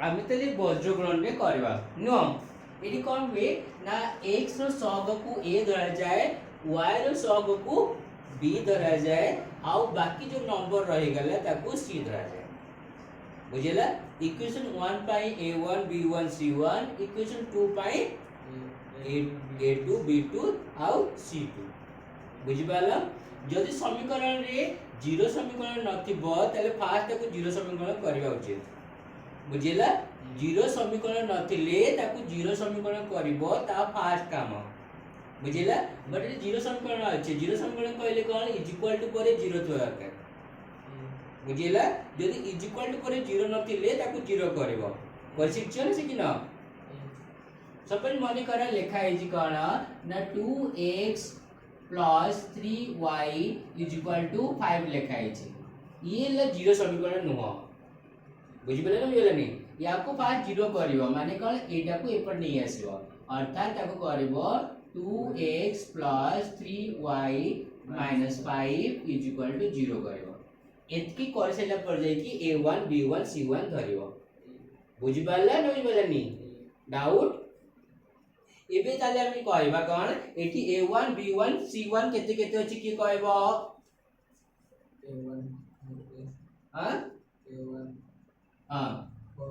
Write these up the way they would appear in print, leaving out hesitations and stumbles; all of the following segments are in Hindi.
आम तले वज्रग्रहण में करवा नियम ये कौन हुए ना x रो सहग को a धरा जाए y रो सहग को b धरा जाए आउ बाकी जो नंबर रही गला ताको c धरा जाए बुझेला इक्वेशन 1 पाई a1 b1 c1 इक्वेशन 2 पाई a2 b2 आउ c2 बुझी पाला जदि समीकरण रे जीरो समीकरण नथिबो तले फास्ट ताको जीरो समीकरण करबा उचित बुझेला जीरो समीकरण नथिले ताको जीरो समीकरण करबो ता फास्ट काम बुझेला बट जीरो समीकरण अछि जीरो समीकरण कहले कोन इज इक्वल टू पर जीरो तो दरकार बुझेला जदि इज इक्वल टू पर जीरो नथिले ताको जीरो करबो परसिक्चन से कि न सपोज मने करा लेखा है जी कोन ना 2x plus 3y is equal to 5 लेखा है ये ल जीरो समीकरण नुह बुझि पले न बुझले नि या को फास्ट जीरो करिवो माने कोन एटा को एपर नै आसीबो अर्थात ताको करिवो 2x plus 3y minus 5 is equal to 0 करिवो एतकी कर सैला पर जाय कि a1 b1 c1 धरिवो बुझि पाला न बुझि पले नि डाउट एबे ताले हम कहबा कोन एठी a1 b1 c1 केते केते अछि की कहबो a1 हां a1 हां 4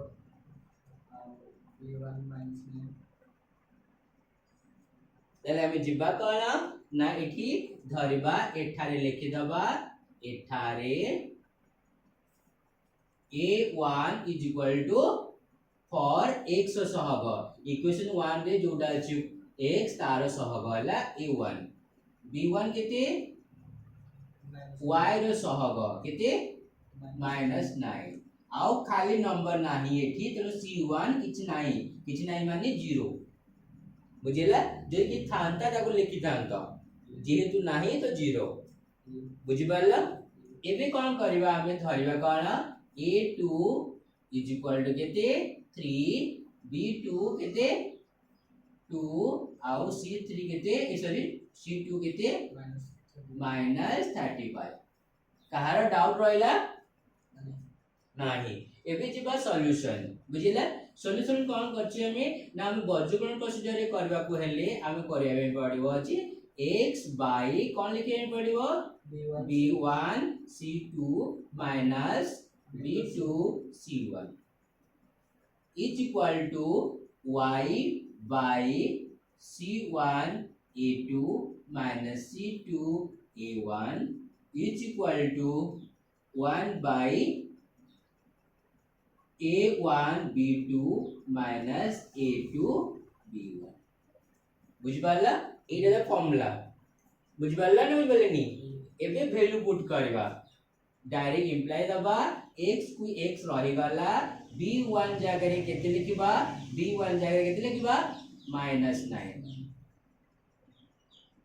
b1 minus 9 ताले हम जिबा कोन ना एठी धरिबा एठारे लिखि दबा एठारे a1 is equal to four x सहग इक्वेशन 1 रे जोडा अछि x तार सहग हला a1 b1 केते y रो सहग केते -9 आउ खाली नंबर नाही एठी तेनो c1 किछ नाही माने 0 बुझेला जे कि थांता ताको लिखि थांता जेहेतु नाही तो 0 बुझि पारला एबे कोन करबा हमें धरिबा कोन a2 इज इक्वल टू केते 3 b2 केते 2 आउ c3 केते सॉरी c2 केते -35 कहार डाउट रहला नाही एबे जिबा सॉल्यूशन बुझिला सॉल्यूशन कोन करछि हमें ना हम वर्गीकरण प्रोसीजर रे करबा को हेले हम करिया में पड़िबो अछि x बाय कोन लिखे में पड़िबो b1 c2 minus b2 c1 is equal to y by c1 a2 minus c2 a1 is equal to 1 by a1 b2 minus a2 b1 बुझ पाला एटा द फार्मूला बुझ पाला न बुझ पालेनी एबे वैल्यू पुट करबा डायरेक्ट इंप्लाई दबा x को x रही गला b1 जगह रे केते लिखिबा b1 जगह रे केते लिखिबा -9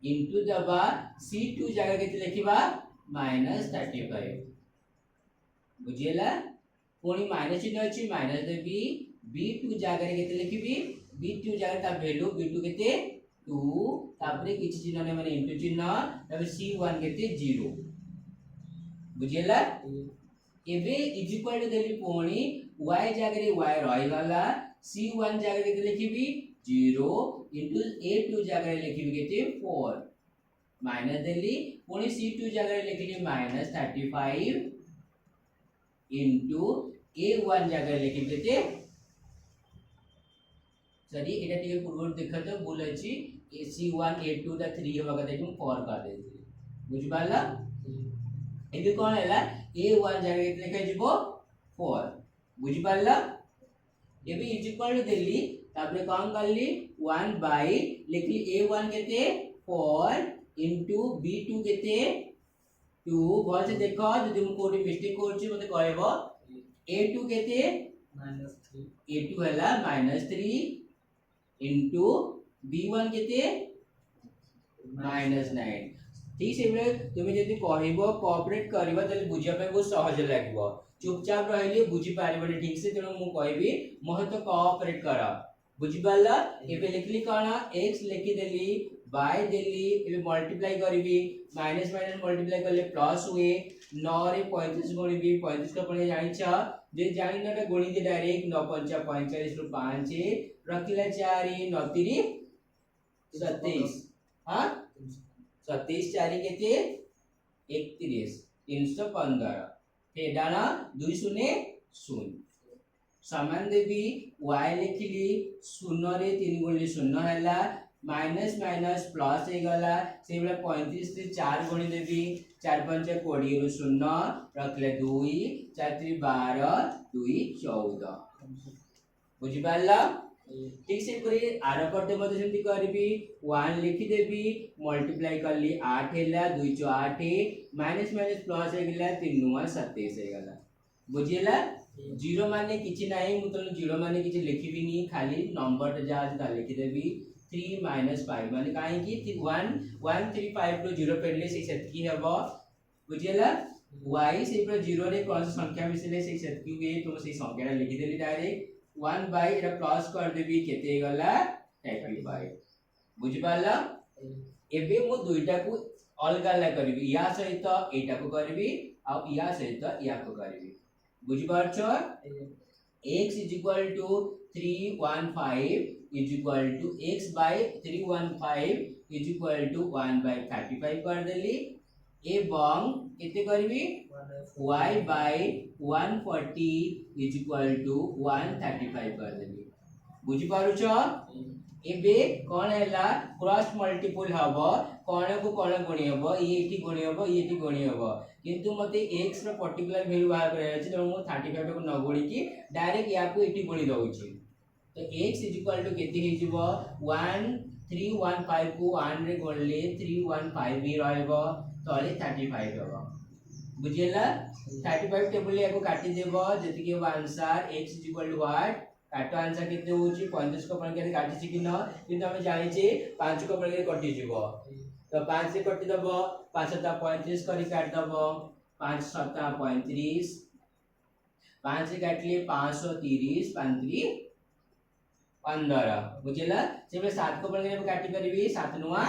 इनटू दबा c2 जगह केते लिखिबा -35 बुझियला कोनी माइनस चिन्ह अछि माइनस देबी b2 जगह रे केते लिखिबी b2 जगह ता वैल्यू b2 केते 2 तापरे किछि चिन्ह ने माने इनटू चिन्ह तबे c1 केते 0 बुझियला एबे इज इक्वल टू देली पोणी y जगह रे y रही गला c1 जगह रे लिखिबी 0 इनटू a2 जगह रे लिखिबी केते 4 माइनस देली पोणी c2 जगह रे लिखिली -35 इनटू a1 जगह रे लिखिबी केते सॉरी एटा टिके पूर्व देखत बोल अछि c1 a2 दा 3 होगा देखिम 4 कर देथि बुझ पाला एबे कोन हैला a1 जगह केते लिखै जिवो 4 बुझ पाला एबे इज इक्वल टू देली तापरे कोन करली 1 बाय लिखली a1 केते 4 इनटू b2 केते 2 बोल से देखो जदि हम कोडी मिस्टेक करछि मते कहबो a2 केते -3 a2 हैला -3 इनटू b1 केते -9 ठीक से तुम जदि कहबो कोऑपरेट करबो तले बुझिया पे बहुत सहज लागबो चुपचाप रहली बुझी पारिबो ठीक से तेनो मु कहबी महत्व कोऑपरेट कर बुझी पाला एबे लिखली कोन x लिखि देली y देली एबे मल्टीप्लाई करबी माइनस माइनस मल्टीप्लाई करले प्लस हुए 9 रे 35 गुणिबी 35 का पड़े जानि छ जे जानि नटा गुणी दे डायरेक्ट 9 पंचा 45 रु 5 रखिला 4 9 3 27 हां 27 4 केते 31 315 ते डाना 2 शून्य 0 समान देवी y लिखिली 0 रे 3 गुणिले 0 हैला माइनस माइनस प्लस हे गला से बेला 35 से 4 गुणी देवी 4 5 20 रु 0 रखले 2 4 3 12 2 14 बुझी पाला ठीक से पूरी आर पटे मते सेमती करबी 1 लिखि देबी मल्टीप्लाई करली 8 हैला 2 * 8 माइनस माइनस प्लस हे गला 3 9 27 हे गला बुझिला जीरो माने किछि नाही मु तनो जीरो माने किछि लिखिबी नी खाली नंबर जा ता लिखि देबी 3 - 5 माने काहे कि 1 1 3 5 रो 0 पेडले से सेतकी हेबो बुझिला y से पर 0 रे कौन सा संख्या मिसले से सेतकी हुए तो से संख्या लिखि देली डायरेक्ट 1 बाय एटा प्लस कर देबी केते गला 35 बुझि पाला एबे मु दुईटा को अलग अलग करबी या सहित एटा को करबी आ या सहित या को करबी बुझि पाछो x = 315 is equal to x by 315 is equal to 1 by 35 कर देली एवं केते करबी y by 140 is equal to 135 कर देली बुझि पारुछ एबे कोन हैला क्रॉस मल्टीपल हबो कोन को कोन गुणी हबो एटी गुणी हबो एटी गुणी हबो किंतु मते x रो पर्टिकुलर वैल्यू बाहर करे अछि त मु 35 को न गुणी की डायरेक्ट या को एटी गुणी दउछि तो x = केते हे जिवो 1315 को 1 रे गुणले 315 भी रहबो तले 35 हबो बुझिला 35 टेबल या को काटी देबो जति के आंसर x = व्हाट काटो आंसर केते होची 50 को अपन के काटी छि कि न किंतु हम जानि छि 5 को अपन के कटि जिवो तो 5 से कटि दबो 5 * 35 करी काट दबो 5 * 7 = 35 5 से काटले 530 35 15 बुझिला से 7 को अपन के काटी परबी 7 नुआ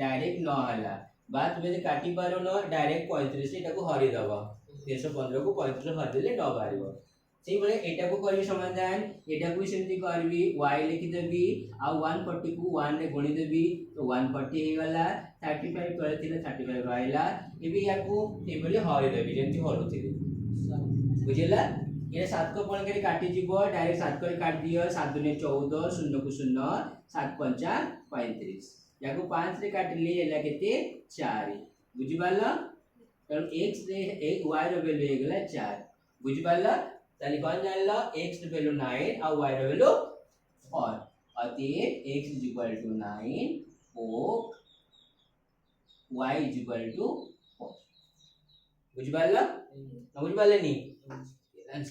डायरेक्ट 9 हला बात में काटी पारो न डायरेक्ट 35 एटा को हरि दबो 315 को 35 हरि देले 9 बारिबो सेही बळे एटा को करबी समाधान एटा को सेमती करबी y लिखि देबी आ 140 को 1 रे गुणी देबी तो 140 हे गला 35 तळे थिले 35 रहला एबी या को एबले हरि देबी जेंति हरुथिले बुझिला ये 7 को पण के काटी जिवो डायरेक्ट 7 को काट दियो 7 * 2 = 14 0 को 0 7 * 5 = 35 या को 5 रे काटले एला केते 4 बुझि पाला तर x रे एक y रो वैल्यू हे गला 4 बुझि पाला ताली कोन जानला x रो वैल्यू 9 और y रो वैल्यू 4 अतः x = 9 और y = 4 बुझि पाला बुझि पाले नी